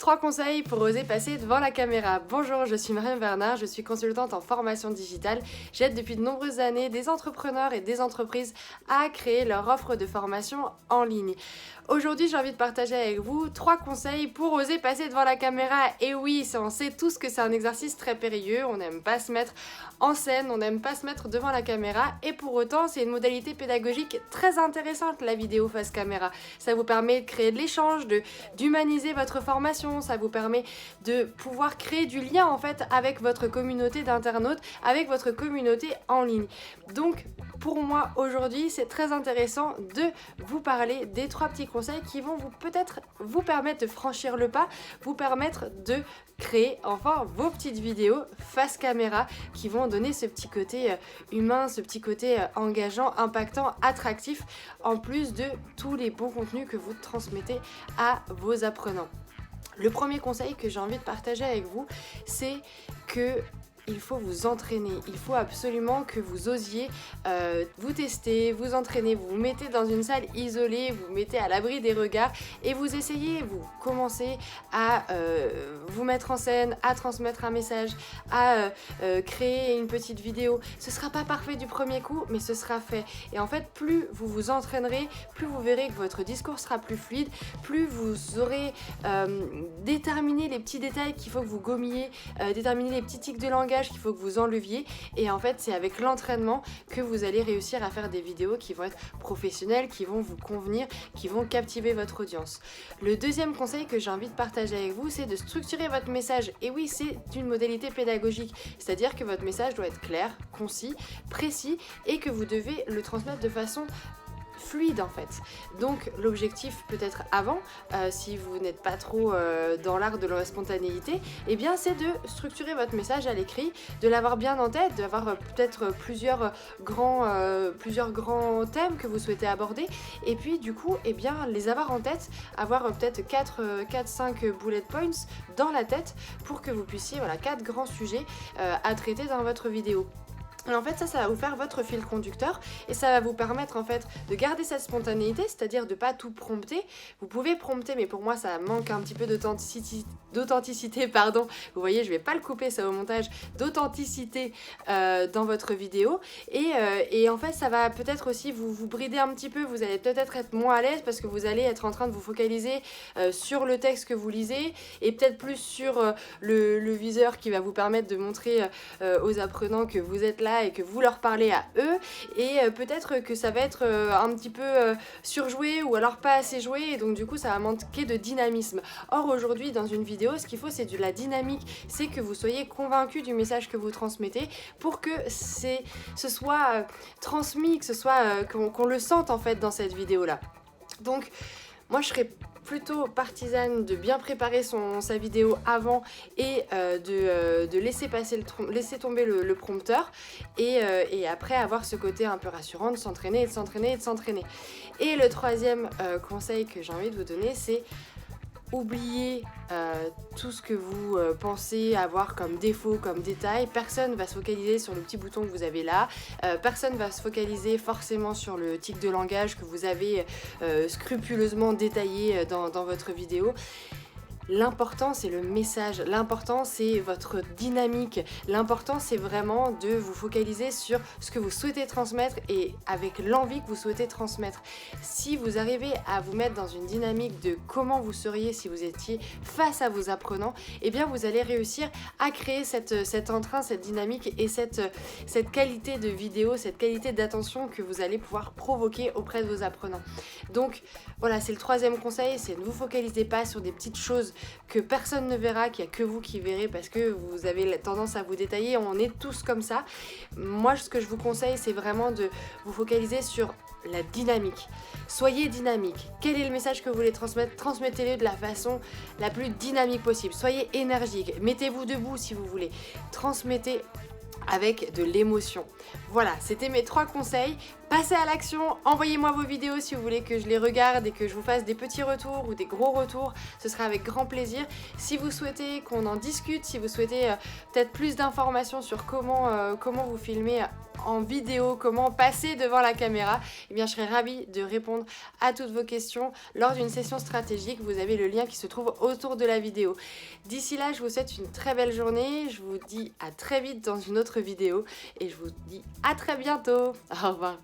3 conseils pour oser passer devant la caméra. Bonjour, je suis Marion Bernard, je suis consultante en formation digitale. J'aide depuis de nombreuses années des entrepreneurs et des entreprises à créer leur offre de formation en ligne. Aujourd'hui, j'ai envie de partager avec vous 3 conseils pour oser passer devant la caméra. Et oui, on sait tous que c'est un exercice très périlleux, on n'aime pas se mettre en scène, on n'aime pas se mettre devant la caméra. Et pour autant, c'est une modalité pédagogique très intéressante, la vidéo face caméra. Ça vous permet de créer de l'échange, d'humaniser votre formation, ça vous permet de pouvoir créer du lien en fait avec votre communauté d'internautes, avec votre communauté en ligne. Donc pour moi aujourd'hui c'est très intéressant de vous parler des 3 petits conseils qui vont peut-être vous permettre de franchir le pas, vous permettre de créer enfin vos petites vidéos face caméra qui vont donner ce petit côté humain, ce petit côté engageant, impactant, attractif, en plus de tous les bons contenus que vous transmettez à vos apprenants. Le premier conseil que j'ai envie de partager avec vous, c'est que il faut vous entraîner, il faut absolument que vous osiez vous tester, vous entraîner, vous vous mettez dans une salle isolée, vous mettez à l'abri des regards et vous essayez, vous commencez à vous mettre en scène, à transmettre un message, à créer une petite vidéo. Ce sera pas parfait du premier coup, mais ce sera fait. Et en fait, plus vous vous entraînerez, plus vous verrez que votre discours sera plus fluide, plus vous aurez déterminé les petits détails qu'il faut que vous gommiez, déterminé les petits tics de langage qu'il faut que vous enleviez, et en fait c'est avec l'entraînement que vous allez réussir à faire des vidéos qui vont être professionnelles, qui vont vous convenir, qui vont captiver votre audience. Le deuxième conseil que j'ai envie de partager avec vous, c'est de structurer votre message. Et oui, c'est une modalité pédagogique, c'est-à-dire que votre message doit être clair, concis, précis, et que vous devez le transmettre de façon fluide en fait. Donc l'objectif peut-être avant, si vous n'êtes pas trop dans l'art de la spontanéité, eh bien c'est de structurer votre message à l'écrit, de l'avoir bien en tête, d'avoir peut-être plusieurs grands thèmes que vous souhaitez aborder, et puis du coup eh bien les avoir en tête, avoir peut-être 4-5 bullet points dans la tête pour que vous puissiez, 4 grands sujets à traiter dans votre vidéo. Et en fait ça va vous faire votre fil conducteur et ça va vous permettre en fait de garder cette spontanéité, c'est-à-dire de pas tout prompter. Vous pouvez prompter, mais pour moi ça manque un petit peu d'authenticité, pardon. Vous voyez, je vais pas le couper ça au montage, d'authenticité dans votre vidéo. Et en fait ça va peut-être aussi vous brider un petit peu, vous allez peut-être être moins à l'aise parce que vous allez être en train de vous focaliser sur le texte que vous lisez et peut-être plus sur le viseur qui va vous permettre de montrer aux apprenants que vous êtes là et que vous leur parlez à eux, et peut-être que ça va être un petit peu surjoué ou alors pas assez joué, et donc du coup ça va manquer de dynamisme. Or aujourd'hui dans une vidéo ce qu'il faut c'est de la dynamique, c'est que vous soyez convaincu du message que vous transmettez pour que ce soit transmis, que ce soit qu'on le sente en fait dans cette vidéo là. Donc moi je serais plutôt partisane de bien préparer sa vidéo avant et de laisser tomber le prompteur et après avoir ce côté un peu rassurant de s'entraîner et de s'entraîner et de s'entraîner. Et le troisième conseil que j'ai envie de vous donner, c'est oubliez tout ce que vous pensez avoir comme défaut, comme détail. Personne va se focaliser sur le petit bouton que vous avez là, personne va se focaliser forcément sur le tic de langage que vous avez scrupuleusement détaillé dans votre vidéo. L'important c'est le message, l'important c'est votre dynamique, l'important c'est vraiment de vous focaliser sur ce que vous souhaitez transmettre et avec l'envie que vous souhaitez transmettre. Si vous arrivez à vous mettre dans une dynamique de comment vous seriez si vous étiez face à vos apprenants, eh bien vous allez réussir à créer cet entrain, cette dynamique et cette qualité de vidéo, cette qualité d'attention que vous allez pouvoir provoquer auprès de vos apprenants. Donc voilà, c'est le troisième conseil, c'est ne vous focalisez pas sur des petites choses que personne ne verra, qu'il n'y a que vous qui verrez parce que vous avez tendance à vous détailler, on est tous comme ça. Moi ce que je vous conseille c'est vraiment de vous focaliser sur la dynamique. Soyez dynamique. Quel est le message que vous voulez transmettre? Transmettez-le de la façon la plus dynamique possible. Soyez énergique. Mettez-vous debout si vous voulez. Transmettez avec de l'émotion. Voilà, c'était mes 3 conseils. Passez à l'action, envoyez-moi vos vidéos si vous voulez que je les regarde et que je vous fasse des petits retours ou des gros retours, ce sera avec grand plaisir. Si vous souhaitez qu'on en discute, si vous souhaitez peut-être plus d'informations sur comment vous filmez en vidéo, comment passer devant la caméra, eh bien je serai ravie de répondre à toutes vos questions lors d'une session stratégique. Vous avez le lien qui se trouve autour de la vidéo. D'ici là, je vous souhaite une très belle journée, je vous dis à très vite dans une autre vidéo et je vous dis à très bientôt. Au revoir.